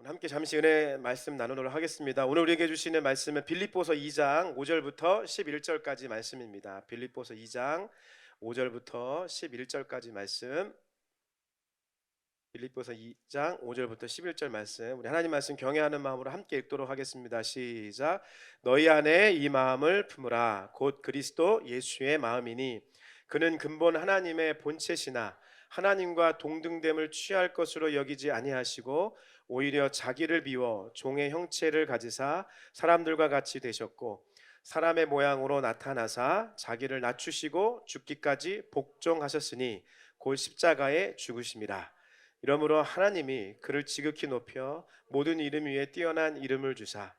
함께 잠시 은혜 말씀 나누도록 하겠습니다. 오늘 우리에게 주시는 말씀은 빌립보서 2장 5절부터 11절까지 말씀입니다. 빌립보서 2장 5절부터 11절까지 말씀. 빌립보서 2장 5절부터 11절 말씀. 우리 하나님 말씀 경외하는 마음으로 함께 읽도록 하겠습니다. 시작. 너희 안에 이 마음을 품으라. 곧 그리스도 예수의 마음이니 그는 근본 하나님의 본체시나 하나님과 동등됨을 취할 것으로 여기지 아니하시고 오히려 자기를 비워 종의 형체를 가지사 사람들과 같이 되셨고 사람의 모양으로 나타나사 자기를 낮추시고 죽기까지 복종하셨으니 곧 십자가에 죽으심이라. 이러므로 하나님이 그를 지극히 높여 모든 이름 위에 뛰어난 이름을 주사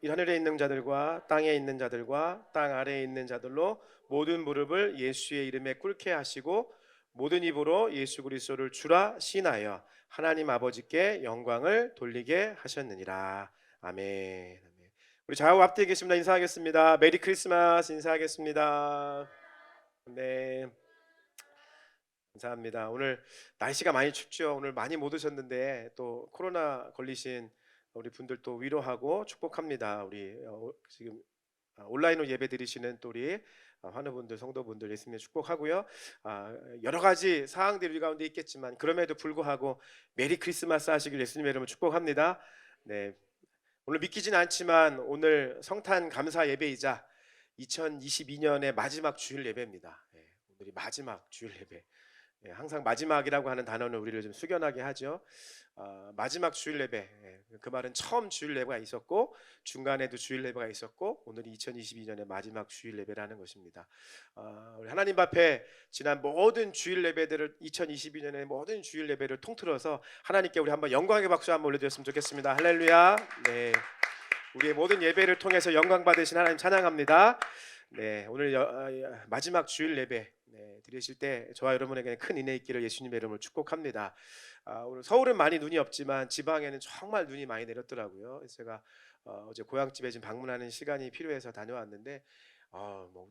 하늘에 있는 자들과 땅에 있는 자들과 땅 아래에 있는 자들로 모든 무릎을 예수의 이름에 꿇게 하시고 모든 입으로 예수 그리스도를 주라 시인하여 하나님 아버지께 영광을 돌리게 하셨느니라. 아멘. 우리 좌우 앞뒤에 계십니다. 인사하겠습니다. 메리 크리스마스 인사하겠습니다. 네, 감사합니다. 오늘 날씨가 많이 춥죠. 오늘 많이 못 오셨는데 또 코로나 걸리신 우리 분들 또 위로하고 축복합니다. 우리 지금 온라인으로 예배 드리시는 또 우리 환우분들, 성도분들 예수님의 축복하고요. 여러 가지 사항들이 우리 가운데 있겠지만 그럼에도 불구하고 메리 크리스마스 하시길 예수님의 이름으로 축복합니다. 네, 오늘 믿기진 않지만 오늘 성탄 감사 예배이자 2022년의 마지막 주일 예배입니다. 오늘이 마지막 주일 예배. 항상 마지막이라고 하는 단어는 우리를 좀 숙연하게 하죠. 마지막 주일 예배. 그 말은 처음 주일 예배가 있었고 중간에도 주일 예배가 있었고 오늘이 2022년의 마지막 주일 예배라는 것입니다. 우리 하나님 앞에 지난 모든 주일 예배들을 2022년의 모든 주일 예배를 통틀어서 하나님께 우리 한번 영광의 박수 한번 올려드렸으면 좋겠습니다. 할렐루야. 네, 우리의 모든 예배를 통해서 영광 받으신 하나님 찬양합니다. 네, 오늘 마지막 주일 예배 드리실 때 저와 여러분에게 큰 은혜 있기를 예수님의 이름으로 축복합니다. 오늘 서울은 많이 눈이 없지만 지방에는 정말 눈이 많이 내렸더라고요. 그래서 제가 어제 고향집에 좀 방문하는 시간이 필요해서 다녀왔는데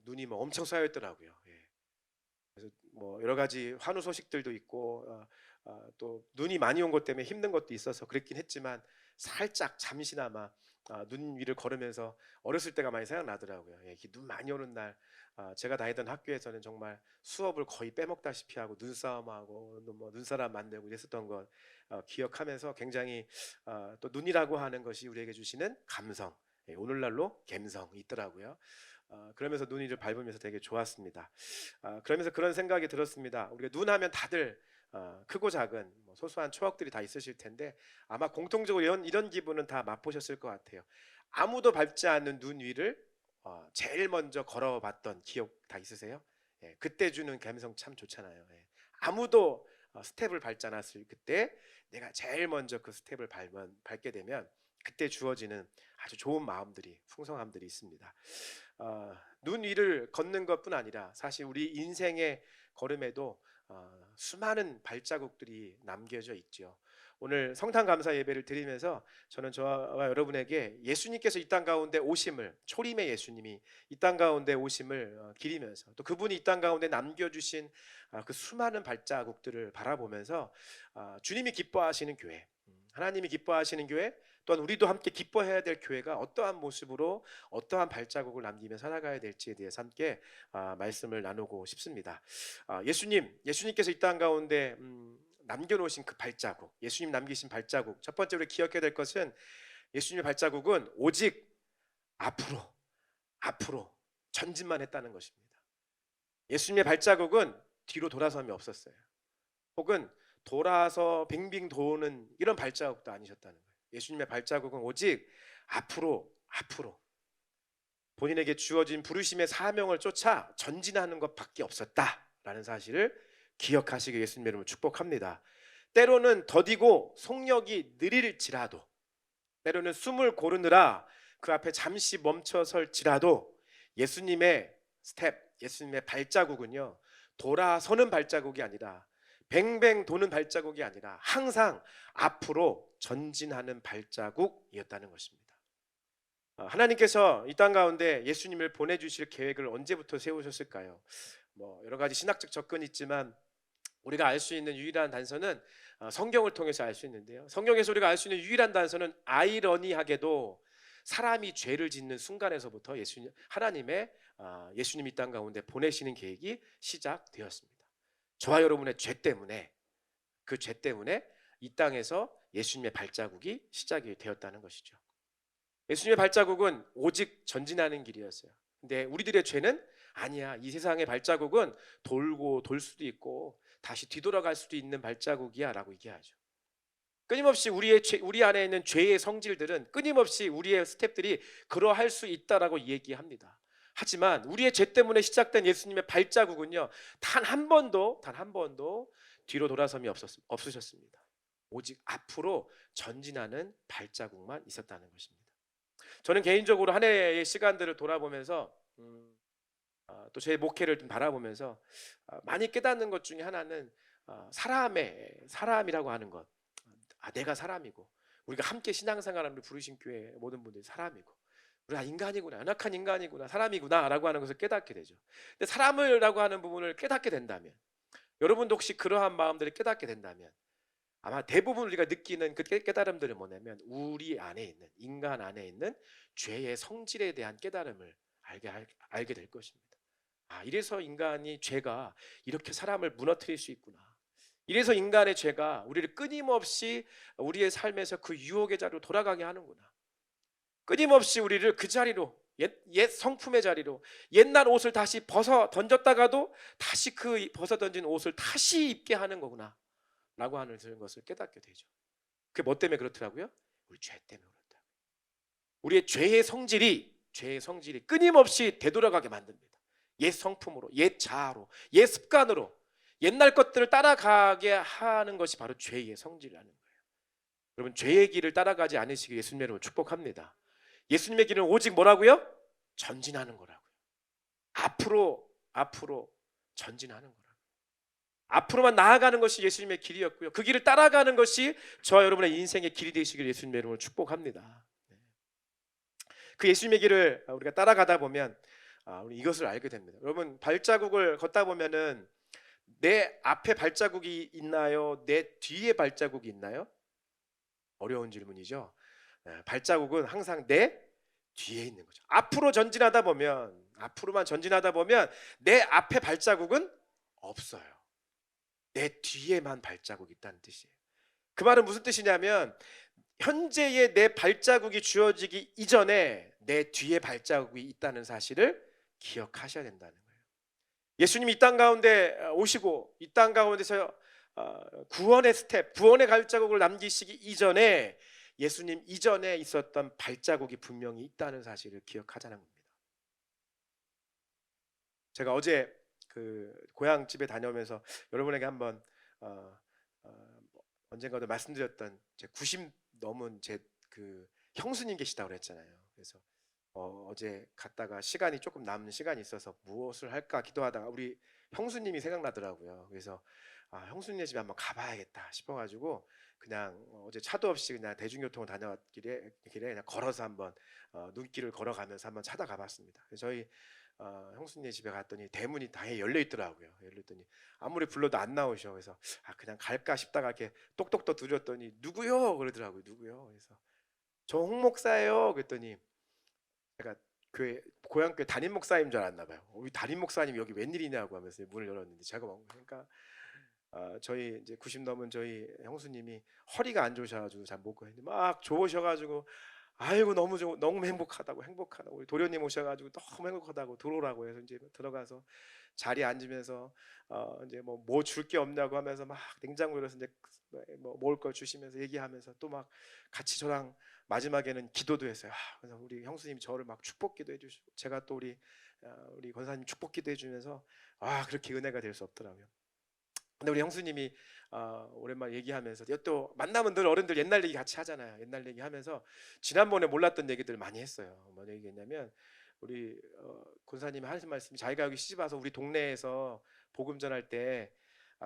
눈이 엄청 쌓여 있더라고요. 예. 그래서 여러 가지 환우 소식들도 있고 또 눈이 많이 온 것 때문에 힘든 것도 있어서 그랬긴 했지만 살짝 잠시나마 눈 위를 걸으면서 어렸을 때가 많이 생각나더라고요. 예, 눈 많이 오는 날 제가 다니던 학교에서는 정말 수업을 거의 빼먹다시피 하고 눈싸움하고 눈사람 만들고 이랬었던 것 기억하면서 굉장히 또 눈이라고 하는 것이 우리에게 주시는 감성, 오늘날로 갬성이 있더라고요. 그러면서 눈 위를 밟으면서 되게 좋았습니다. 그러면서 그런 생각이 들었습니다. 우리가 눈 하면 다들 크고 작은 소소한 추억들이 다 있으실 텐데 아마 공통적으로 이런 기분은 다 맛보셨을 것 같아요. 아무도 밟지 않는 눈 위를 제일 먼저 걸어봤던 기억 다 있으세요? 예, 그때 주는 감성 참 좋잖아요. 예. 아무도 스텝을 밟지 않았을 그때 내가 제일 먼저 그 스텝을 밟게 되면 그때 주어지는 아주 좋은 마음들이 풍성함들이 있습니다. 눈 위를 걷는 것뿐 아니라 사실 우리 인생의 걸음에도 수많은 발자국들이 남겨져 있죠. 오늘 성탄 감사 예배를 드리면서 저는 저와 여러분에게 예수님께서 이 땅 가운데 오심을, 초림의 예수님이 이 땅 가운데 오심을 기리면서 또 그분이 이 땅 가운데 남겨주신 그 수많은 발자국들을 바라보면서 주님이 기뻐하시는 교회, 하나님이 기뻐하시는 교회, 또한 우리도 함께 기뻐해야 될 교회가 어떠한 모습으로 어떠한 발자국을 남기며 살아가야 될지에 대해서 함께 말씀을 나누고 싶습니다. 예수님께서 이 땅 가운데 남겨놓으신 그 발자국, 예수님 남기신 발자국, 첫 번째로 기억해야 될 것은 예수님의 발자국은 오직 앞으로 전진만 했다는 것입니다. 예수님의 발자국은 뒤로 돌아섬이 없었어요. 혹은 돌아서 빙빙 도는 이런 발자국도 아니셨다는 거예요. 예수님의 발자국은 오직 앞으로 본인에게 주어진 부르심의 사명을 쫓아 전진하는 것밖에 없었다라는 사실을 기억하시길 예수님의 이름으로 축복합니다. 때로는 더디고 속력이 느릴지라도, 때로는 숨을 고르느라 그 앞에 잠시 멈춰설지라도 예수님의 스텝, 예수님의 발자국은요, 돌아서는 발자국이 아니라 뱅뱅 도는 발자국이 아니라 항상 앞으로 전진하는 발자국이었다는 것입니다. 하나님께서 이 땅 가운데 예수님을 보내주실 계획을 언제부터 세우셨을까요? 여러 가지 신학적 접근이 있지만 우리가 알 수 있는 유일한 단서는 성경을 통해서 알 수 있는데요. 성경에서 우리가 알 수 있는 유일한 단서는 아이러니하게도 사람이 죄를 짓는 순간에서부터 하나님의 예수님 이 땅 가운데 보내시는 계획이 시작되었습니다. 저와 여러분의 죄 때문에, 그 죄 때문에 이 땅에서 예수님의 발자국이 시작이 되었다는 것이죠. 예수님의 발자국은 오직 전진하는 길이었어요. 근데 우리들의 죄는 아니야. 이 세상의 발자국은 돌고 돌 수도 있고 다시 뒤돌아갈 수도 있는 발자국이야 라고 얘기하죠. 끊임없이 우리 안에 있는 죄의 성질들은 끊임없이 우리의 스텝들이 그러할 수 있다라고 얘기합니다. 하지만 우리의 죄 때문에 시작된 예수님의 발자국은요, 단 한 번도 뒤로 돌아섬이 없으셨습니다. 오직 앞으로 전진하는 발자국만 있었다는 것입니다. 저는 개인적으로 한 해의 시간들을 돌아보면서 또 제 목회를 좀 바라보면서 많이 깨닫는 것 중에 하나는 사람이라고 하는 것. 내가 사람이고 우리가 함께 신앙생활을 부르신 교회 모든 분들이 사람이고 우리가 인간이구나, 연약한 인간이구나, 사람이구나 라고 하는 것을 깨닫게 되죠. 근데 사람이라고 하는 부분을 깨닫게 된다면, 여러분도 혹시 그러한 마음들을 깨닫게 된다면 아마 대부분 우리가 느끼는 그 깨달음들은 뭐냐면 우리 안에 있는, 인간 안에 있는 죄의 성질에 대한 깨달음을 알게 될 것입니다. 이래서 인간이, 죄가 이렇게 사람을 무너뜨릴 수 있구나. 이래서 인간의 죄가 우리를 끊임없이 우리의 삶에서 그 유혹의 자리로 돌아가게 하는구나. 끊임없이 우리를 그 자리로, 옛 성품의 자리로, 옛날 옷을 다시 벗어 던졌다가도 다시 그 벗어 던진 옷을 다시 입게 하는 거구나 라고 하는 것을 깨닫게 되죠. 그게 뭐 때문에 그렇더라고요? 우리 죄 때문에 그렇다. 우리의 죄의 성질이 끊임없이 되돌아가게 만듭니다. 옛 성품으로, 옛 자아로, 옛 습관으로 옛날 것들을 따라가게 하는 것이 바로 죄의 성질이라는 거예요. 여러분, 죄의 길을 따라가지 않으시길 예수님의 이름으로 축복합니다. 예수님의 길은 오직 뭐라고요? 전진하는 거라고요. 앞으로 전진하는 거라고요. 앞으로만 나아가는 것이 예수님의 길이었고요. 그 길을 따라가는 것이 저와 여러분의 인생의 길이 되시길 예수님의 이름으로 축복합니다. 그 예수님의 길을 우리가 따라가다 보면 우리 이것을 알게 됩니다. 여러분, 발자국을 걷다 보면은 내 앞에 발자국이 있나요? 내 뒤에 발자국이 있나요? 어려운 질문이죠. 발자국은 항상 내 뒤에 있는 거죠. 앞으로만 전진하다 보면 내 앞에 발자국은 없어요. 내 뒤에만 발자국이 있다는 뜻이에요. 그 말은 무슨 뜻이냐면 현재의 내 발자국이 주어지기 이전에 내 뒤에 발자국이 있다는 사실을 기억하셔야 된다는 거예요. 예수님이 이 땅 가운데 오시고 이 땅 가운데서 구원의 스텝, 구원의 발자국을 남기시기 이전에 예수님 이전에 있었던 발자국이 분명히 있다는 사실을 기억하자는 겁니다. 제가 어제 그 고향 집에 다녀오면서 여러분에게 한번 언젠가도 말씀드렸던 제 90 넘은 제 그 형수님 계시다고 그랬잖아요. 그래서 어제 갔다가 시간이 조금 남는 시간이 있어서 무엇을 할까 기도하다가 우리 형수님이 생각나더라고요. 그래서 형수님 집에 한번 가봐야겠다 싶어가지고 그냥 어제 차도 없이 그냥 대중교통을 다녀왔길래 그냥 걸어서 한번 눈길을 걸어가면서 한번 찾아가봤습니다. 그래서 저희 형수님 집에 갔더니 대문이 당연히 열려 있더라고요. 열렸더니 아무리 불러도 안 나오셔. 그래서 그냥 갈까 싶다가 이렇게 똑똑똑 두드렸더니 누구요? 그러더라고요. 누구요? 그래서 저 홍 목사예요. 그랬더니 제가 고향교회 담임 목사님 줄 알았나 봐요. 우리 담임 목사님 여기 웬일이냐고 하면서 문을 열었는데 제가 그러니까 저희 이제 90 넘은 저희 형수님이 허리가 안 좋으셔가지고 잘 못 가는데 막 좋으셔가지고 아이고 너무 행복하다고 우리 도련님 오셔가지고 너무 행복하다고 들어오라고 해서 이제 들어가서 자리에 앉으면서 이제 뭐 줄 게 없냐고 하면서 막 냉장고에 서 이제 뭐 먹을 걸 주시면서 얘기하면서 또 막 같이 저랑 마지막에는 기도도 했어요. 그래서 우리 형수님이 저를 막 축복기도 해주시고 제가 또 우리 권사님 축복기도 해주면서 그렇게 은혜가 될 수 없더라고요. 근데 우리 형수님이 오랜만에 얘기하면서 또 만나면 늘 어른들 옛날 얘기 같이 하잖아요. 옛날 얘기하면서 지난번에 몰랐던 얘기들 많이 했어요. 뭐 얘기했냐면 우리 권사님이 하신 말씀이 자기가 여기 시집 와서 우리 동네에서 복음 전할 때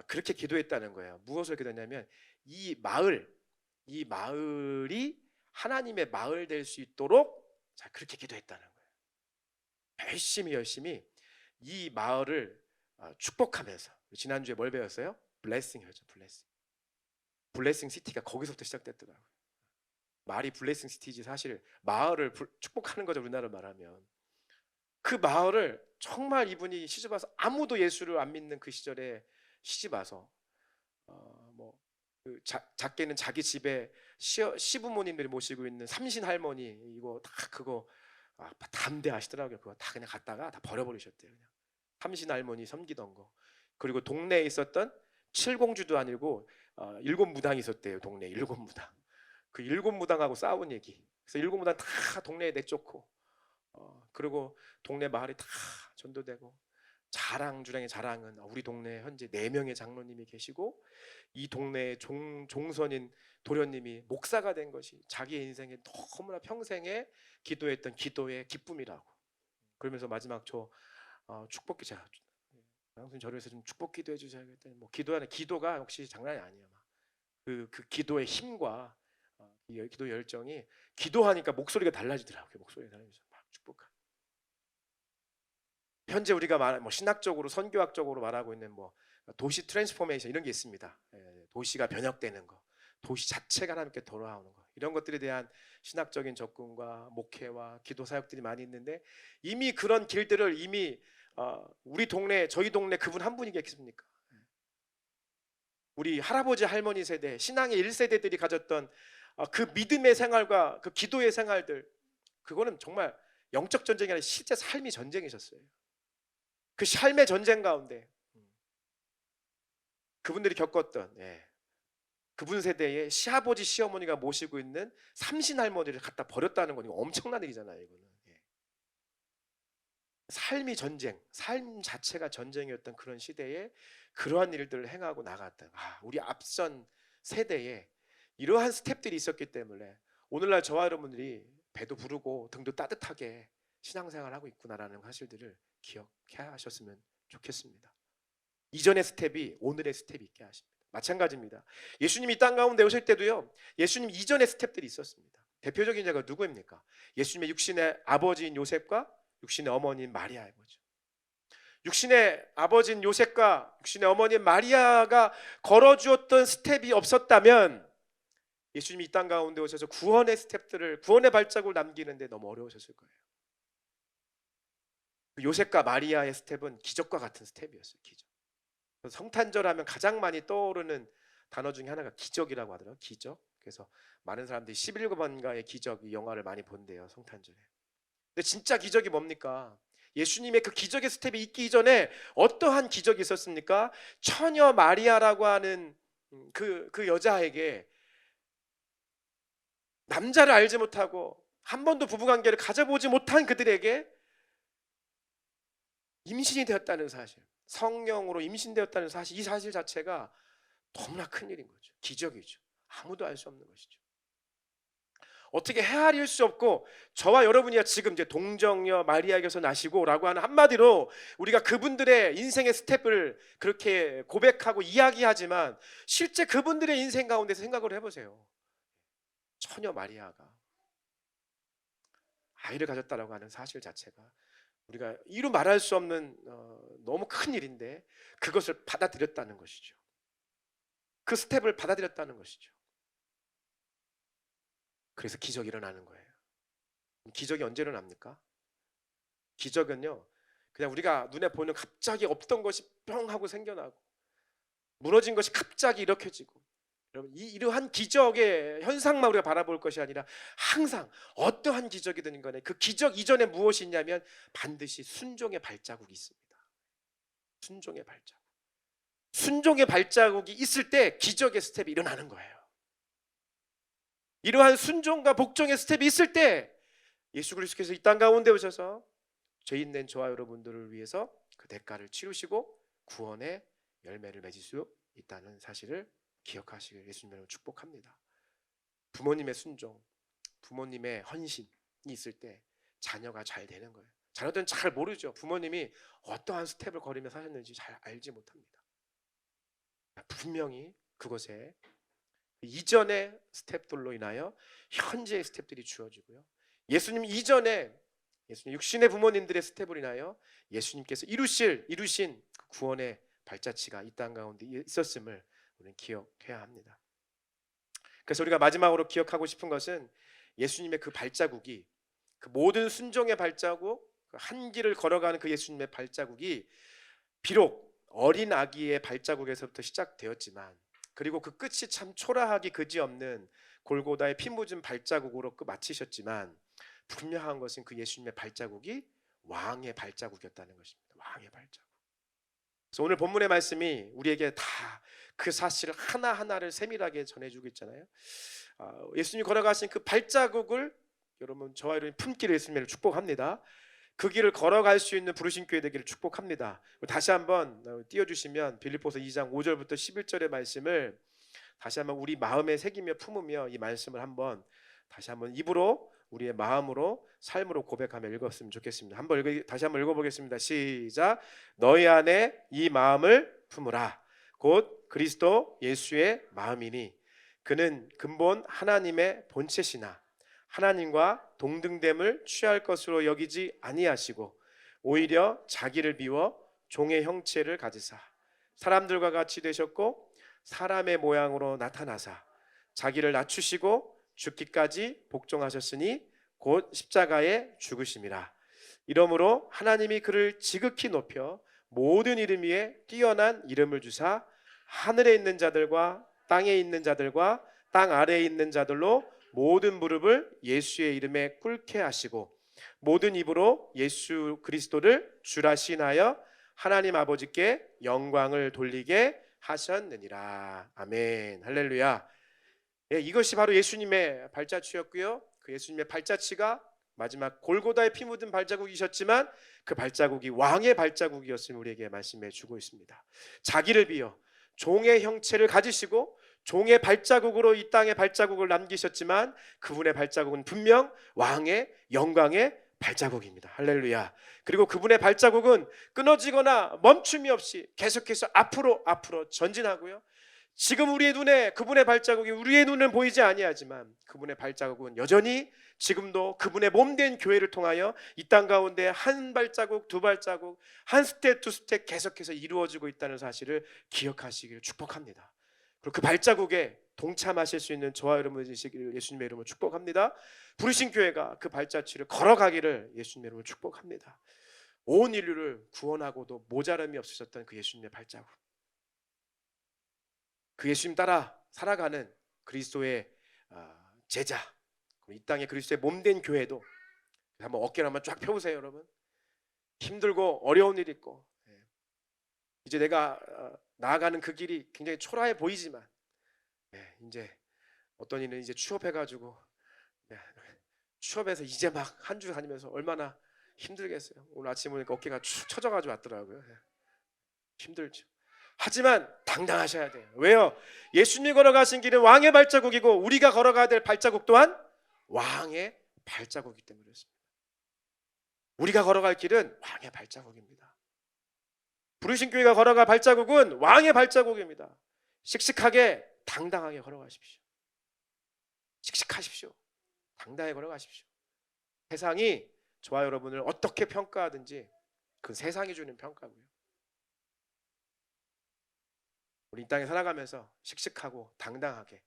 그렇게 기도했다는 거예요. 무엇을 기도했냐면 이 마을이 하나님의 마을 될 수 있도록 그렇게 기도했다는 거예요. 열심히 이 마을을 축복하면서 지난주에 뭘 배웠어요? 블레싱이었죠. 블레싱 시티가 거기서부터 시작됐더라고요. 말이 블레싱 시티지 사실 마을을 축복하는 거죠. 우리나라 말하면. 그 마을을 정말 이분이 시집와서 아무도 예수를 안 믿는 그 시절에 시집와서 그 작게는 자기 집에 시부모님들이 모시고 있는 삼신 할머니 이거 다 그거 담대하시더라고요. 그거 다 그냥 갖다가 다 버려버리셨대요. 그냥 삼신 할머니 섬기던 거. 그리고 동네에 있었던 칠공주도 아니고 일곱 무당이 있었대요. 동네에 일곱 무당. 그 일곱 무당하고 싸운 얘기. 그래서 일곱 무당 다 동네에 내쫓고 그리고 동네 마을이 다 전도되고 자랑주량의 자랑은 우리 동네에 현재 4명의 장로님이 계시고 이 동네의 종선인 도련님이 목사가 된 것이 자기의 인생에 너무나 평생에 기도했던 기도의 기쁨이라고. 그러면서 마지막 저 축복기 제가 항상 저를 위해서 좀 축복 기도해 주셔야겠다. 뭐 기도하는 기도가 역시 장난이 아니에요. 그 기도의 힘과 기도 열정이 기도하니까 목소리가 달라지더라고요. 목소리가 달라지면서 막 축복하. 현재 우리가 뭐 신학적으로 선교학적으로 말하고 있는 뭐 도시 트랜스포메이션 이런 게 있습니다. 도시가 변혁되는 거, 도시 자체가 하나님께 돌아오는 거 이런 것들에 대한 신학적인 접근과 목회와 기도 사역들이 많이 있는데 이미 그런 길들을 이미 우리 동네 저희 동네 그분 한 분이 계십니까? 우리 할아버지 할머니 세대 신앙의 1세대들이 가졌던 그 믿음의 생활과 그 기도의 생활들 그거는 정말 영적 전쟁이 아니라 실제 삶의 전쟁이셨어요. 그 삶의 전쟁 가운데 그분들이 겪었던 그분 세대의 시아버지 시어머니가 모시고 있는 삼신 할머니를 갖다 버렸다는 건 엄청난 일이잖아요. 이거는 삶이 전쟁, 삶 자체가 전쟁이었던 그런 시대에 그러한 일들을 행하고 나갔다. 우리 앞선 세대에 이러한 스텝들이 있었기 때문에 오늘날 저와 여러분들이 배도 부르고 등도 따뜻하게 신앙생활을 하고 있구나라는 사실들을 기억하셨으면 좋겠습니다. 이전의 스텝이 오늘의 스텝이 있게 하십니다. 마찬가지입니다. 예수님이 땅 가운데 오실 때도요. 예수님 이전의 스텝들이 있었습니다. 대표적인 자가 누구입니까? 예수님의 육신의 아버지인 요셉과 육신의 어머니인 마리아의 거죠. 육신의 아버지인 요셉과 육신의 어머니인 마리아가 걸어주었던 스텝이 없었다면 예수님이 이 땅 가운데 오셔서 구원의 스텝들을 구원의 발자국을 남기는데 너무 어려우셨을 거예요. 요셉과 마리아의 스텝은 기적과 같은 스텝이었어요. 기적. 성탄절하면 가장 많이 떠오르는 단어 중에 하나가 기적이라고 하더라고요. 기적. 그래서 많은 사람들이 11번가의 기적 이 영화를 많이 본대요. 성탄절에. 근데 진짜 기적이 뭡니까? 예수님의 그 기적의 스텝이 있기 이전에 어떠한 기적이 있었습니까? 처녀 마리아라고 하는 그 여자에게 남자를 알지 못하고 한 번도 부부관계를 가져보지 못한 그들에게 임신이 되었다는 사실, 성령으로 임신되었다는 사실, 이 사실 자체가 너무나 큰일인 거죠. 기적이죠. 아무도 알 수 없는 것이죠. 어떻게 헤아릴 수 없고 저와 여러분이 지금 이제 동정녀 마리아에게서 나시고 라고 하는 한마디로 우리가 그분들의 인생의 스텝을 그렇게 고백하고 이야기하지만 실제 그분들의 인생 가운데서 생각을 해보세요. 처녀 마리아가 아이를 가졌다라고 하는 사실 자체가 우리가 이루 말할 수 없는 너무 큰 일인데 그것을 받아들였다는 것이죠. 그 스텝을 받아들였다는 것이죠. 그래서 기적이 일어나는 거예요. 기적이 언제 일어납니까? 기적은요 그냥 우리가 눈에 보이는 갑자기 없던 것이 뿅 하고 생겨나고 무너진 것이 갑자기 일으켜지고 여러분 이러한 기적의 현상만 우리가 바라볼 것이 아니라 항상 어떠한 기적이든 간에 그 기적 이전에 무엇이 있냐면 반드시 순종의 발자국이 있습니다. 순종의 발자국. 순종의 발자국이 있을 때 기적의 스텝이 일어나는 거예요. 이러한 순종과 복종의 스텝이 있을 때 예수 그리스도께서 이 땅 가운데 오셔서 죄인된 저와 여러분들을 위해서 그 대가를 치르시고 구원의 열매를 맺을 수 있다는 사실을 기억하시길 예수님으로 축복합니다. 부모님의 순종, 부모님의 헌신이 있을 때 자녀가 잘 되는 거예요. 자녀들은 잘 모르죠. 부모님이 어떠한 스텝을 걸으며 사셨는지 잘 알지 못합니다. 분명히 그것에 이전의 스텝들로 인하여 현재의 스텝들이 주어지고요. 예수님 이전에 예수님 육신의 부모님들의 스텝을 인하여 예수님께서 이루신 구원의 발자취가 이 땅 가운데 있었음을 우리는 기억해야 합니다. 그래서 우리가 마지막으로 기억하고 싶은 것은 예수님의 그 발자국이, 그 모든 순종의 발자국, 한 길을 걸어가는 그 예수님의 발자국이 비록 어린 아기의 발자국에서부터 시작되었지만, 그리고 그 끝이 참 초라하기 그지없는 골고다의 피 묻은 발자국으로 마치셨지만, 분명한 것은 그 예수님의 발자국이 왕의 발자국이었다는 것입니다. 왕의 발자국. 그래서 오늘 본문의 말씀이 우리에게 다 그 사실을 하나하나를 세밀하게 전해주고 있잖아요. 예수님이 걸어가신 그 발자국을 여러분, 저와 여러분이 품기를 예수님을 축복합니다. 그 길을 걸어갈 수 있는 부르신 교회 되기를 축복합니다. 다시 한번 띄워주시면 빌립보서 2장 5절부터 11절의 말씀을 다시 한번 우리 마음에 새기며 품으며 이 말씀을 다시 한번 입으로, 우리의 마음으로, 삶으로 고백하며 읽었으면 좋겠습니다. 다시 한번 읽어보겠습니다. 시작. 너희 안에 이 마음을 품으라. 곧 그리스도 예수의 마음이니 그는 근본 하나님의 본체시나 하나님과 동등됨을 취할 것으로 여기지 아니하시고 오히려 자기를 비워 종의 형체를 가지사 사람들과 같이 되셨고 사람의 모양으로 나타나사 자기를 낮추시고 죽기까지 복종하셨으니 곧 십자가에 죽으심이라. 이러므로 하나님이 그를 지극히 높여 모든 이름 위에 뛰어난 이름을 주사 하늘에 있는 자들과 땅에 있는 자들과 땅 아래에 있는 자들로 모든 무릎을 예수의 이름에 꿇게 하시고 모든 입으로 예수 그리스도를 주라 시인하여 하나님 아버지께 영광을 돌리게 하셨느니라. 아멘. 할렐루야. 이것이 바로 예수님의 발자취였고요. 그 예수님의 발자취가 마지막 골고다의 피 묻은 발자국이셨지만 그 발자국이 왕의 발자국이었음을 우리에게 말씀해 주고 있습니다. 자기를 비어 종의 형체를 가지시고 종의 발자국으로 이 땅에 발자국을 남기셨지만 그분의 발자국은 분명 왕의 영광의 발자국입니다. 할렐루야. 그리고 그분의 발자국은 끊어지거나 멈춤이 없이 계속해서 앞으로 전진하고요. 지금 우리의 눈에 그분의 발자국이 우리의 눈은 보이지 아니하지만 그분의 발자국은 여전히 지금도 그분의 몸된 교회를 통하여 이 땅 가운데 한 발자국, 두 발자국, 한 스텝, 두 스텝 계속해서 이루어지고 있다는 사실을 기억하시기를 축복합니다. 그리고 그 발자국에 동참하실 수 있는 저와 여러분 되시기를 예수님의 이름으로 축복합니다. 부르신 교회가 그 발자취를 걸어가기를 예수님의 이름으로 축복합니다. 온 인류를 구원하고도 모자람이 없으셨던 그 예수님의 발자국, 그 예수님 따라 살아가는 그리스도의 제자, 이 땅에 그리스도의 몸된 교회도 한번 어깨를 한번 쫙 펴보세요. 여러분, 힘들고 어려운 일이 있고 이제 내가 나아가는 그 길이 굉장히 초라해 보이지만 이제 어떤 이는 이제 취업해가지고 취업해서 이제 막 한 주 다니면서 얼마나 힘들겠어요. 오늘 아침에 보니까 어깨가 축 처져가지고 왔더라고요. 힘들죠. 하지만 당당하셔야 돼요. 왜요? 예수님이 걸어가신 길은 왕의 발자국이고 우리가 걸어가야 될 발자국 또한 왕의 발자국이기 때문에 그렇습니다. 우리가 걸어갈 길은 왕의 발자국입니다. 부르신 교회가 걸어갈 발자국은 왕의 발자국입니다. 씩씩하게 당당하게 걸어가십시오. 씩씩하십시오. 당당하게 걸어가십시오. 세상이 저와 여러분을 어떻게 평가하든지 그 세상이 주는 평가고요. 우리 이 땅에 살아가면서 씩씩하고 당당하게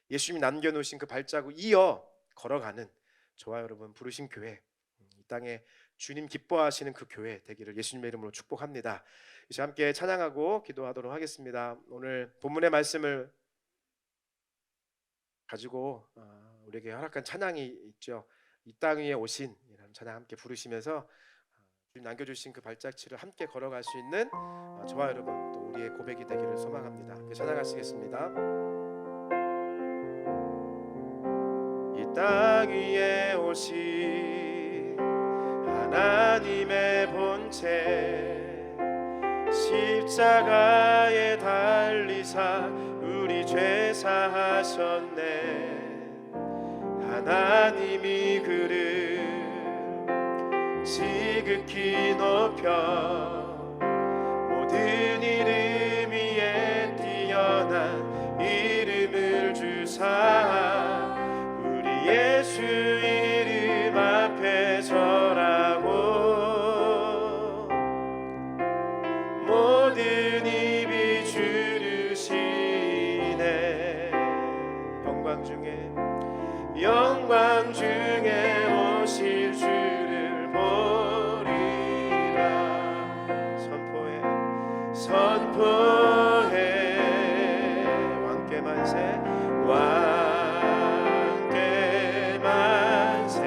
예수님이 남겨놓으신 그 발자국 이어 걸어가는 저와 여러분 부르신 교회, 이 땅에 주님 기뻐하시는 그 교회 되기를 예수님의 이름으로 축복합니다. 이제 함께 찬양하고 기도하도록 하겠습니다. 오늘 본문의 말씀을 가지고 우리에게 허락한 찬양이 있죠. 이 땅 위에 오신 이라는 찬양 함께 부르시면서 주님 남겨주신 그 발자취를 함께 걸어갈 수 있는 저와 여러분 또 우리의 고백이 되기를 소망합니다. 찬양하시겠습니다. 이 땅 위에 오신 하나님의 본체 십자가에 달리사 우리 죄 사하셨네. 하나님이 그를 지극히 높여 모든 이름 위에 뛰어난 이름을 주사 우리 예수 이름 앞에 서라고 모든 왕께 만세 왕께 만세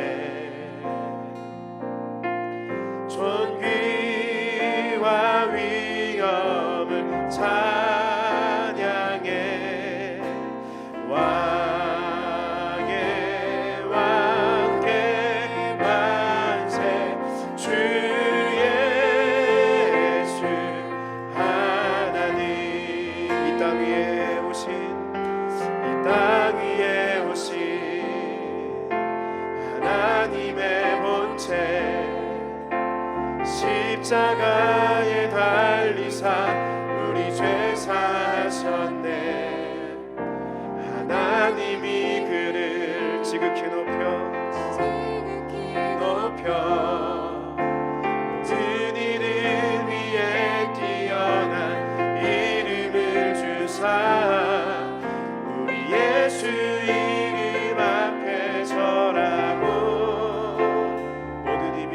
존귀와 위엄을 찬양해 왕의 왕께 만세 주 예수 하나님 이 땅 위에 오신 이 땅 위에 오신 하나님의 본체 십자가에 달리사 우리 죄 사하셨네 하나님이 그를 지극히 높여 모든 이름 위에 뛰어난 이름을 주사 우리 예수 이름 앞에 절하고 모든 입이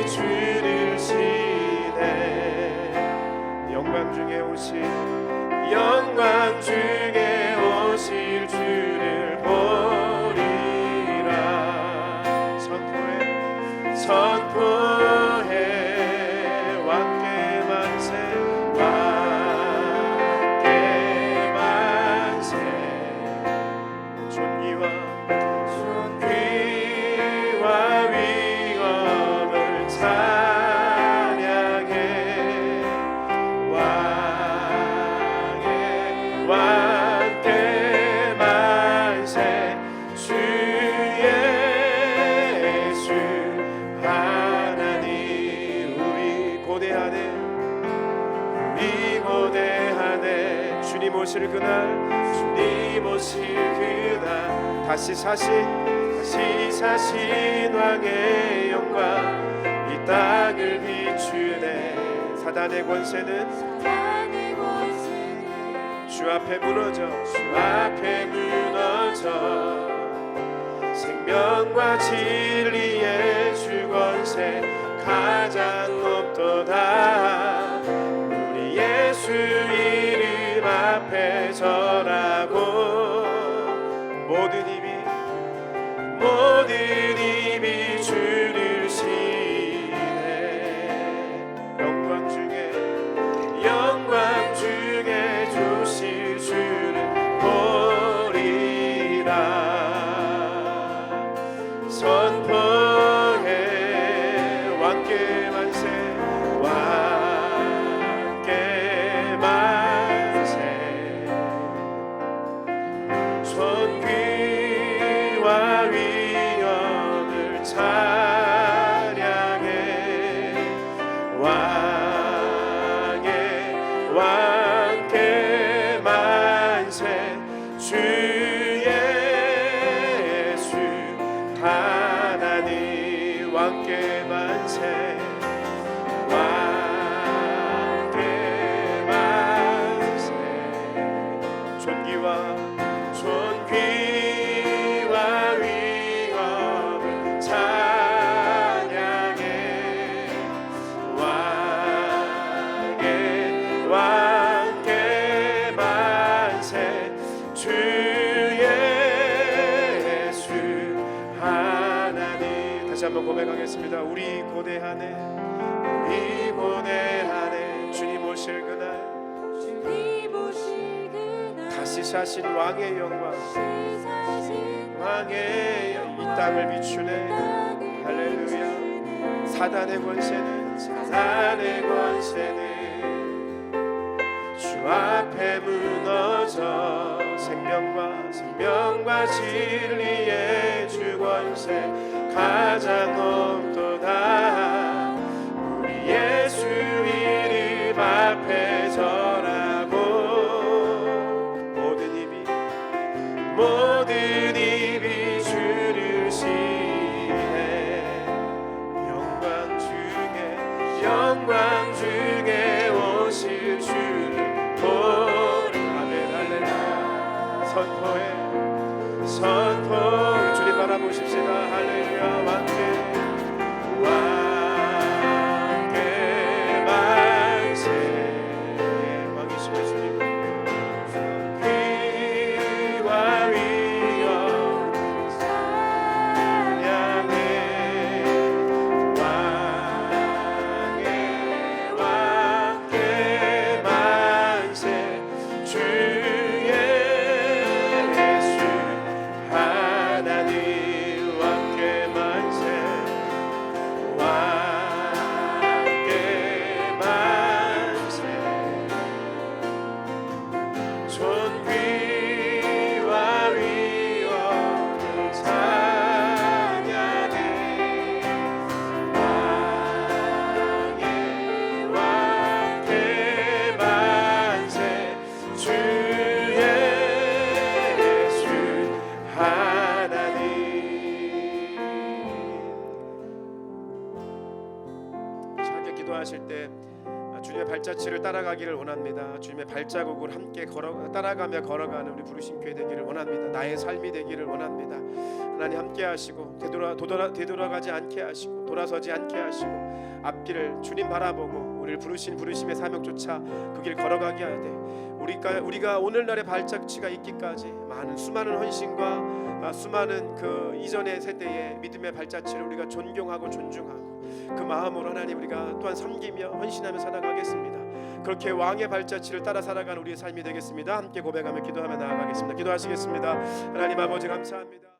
주를 시대 영광 중에 오실 주를 보리라 선포해 왕께 만세 왕께 만세 존귀와 위엄을 찬양해 왕의 왕께 만세 주 예수 하나님 우리 고대하네 주님 오실 그날 다시 사신 왕의 영광 이 땅을 비추네 사단의 권세는 주 앞에 무너져 생명과 진리의 주 권세 가장 높도다 우리 예수 이름 앞에 절하고 모든 입이 주를 시네 영광 중에 주실 주를 보리라 선포해 왕께 만세 왕께 만세 존귀와 위엄을 찬양해 왕의 왕께 만세 주 예수 하나님 왕께 만세 왕께 만세 존귀와 위엄을 찬양해 왕의 왕께 만세 주 예수 하나님 다시 한번 고백하겠습니다. 우리 고대하네 주님 오실 그날 다시 사신 왕의 영광 이 땅을 비추네 할렐루야 사단의 권세는 주 앞에 무너져 생명과 진리의 주 권세 가장 높도다 우리 예수 이름 앞에 절하고 모든 입이 주를 시네 영광 중에 오실 주를 보리 아멘 할렐루야 선포해 주님 바라보십시다 할렐루야 주님의 발자취를 따라가기를 원합니다. 주님의 발자국을 함께 따라가며 걸어가는 우리 부르심 교회 되기를 원합니다. 나의 삶이 되기를 원합니다. 하나님 함께 하시고 되돌아가지 않게 하시고 돌아서지 않게 하시고 앞길을 주님 바라보고 우리를 부르신 부르심의 사명 쫓아 그 길 걸어가게 하되 우리가 오늘날의 발자취가 있기까지 수많은 헌신과 수많은 그 이전의 세대의 믿음의 발자취를 우리가 존경하고 존중하고 그 마음으로 하나님 우리가 또한 섬기며 헌신하며 살아가겠습니다. 그렇게 왕의 발자취를 따라 살아가는 우리의 삶이 되겠습니다. 함께 고백하며 기도하며 나아가겠습니다. 기도하시겠습니다. 하나님 아버지 감사합니다.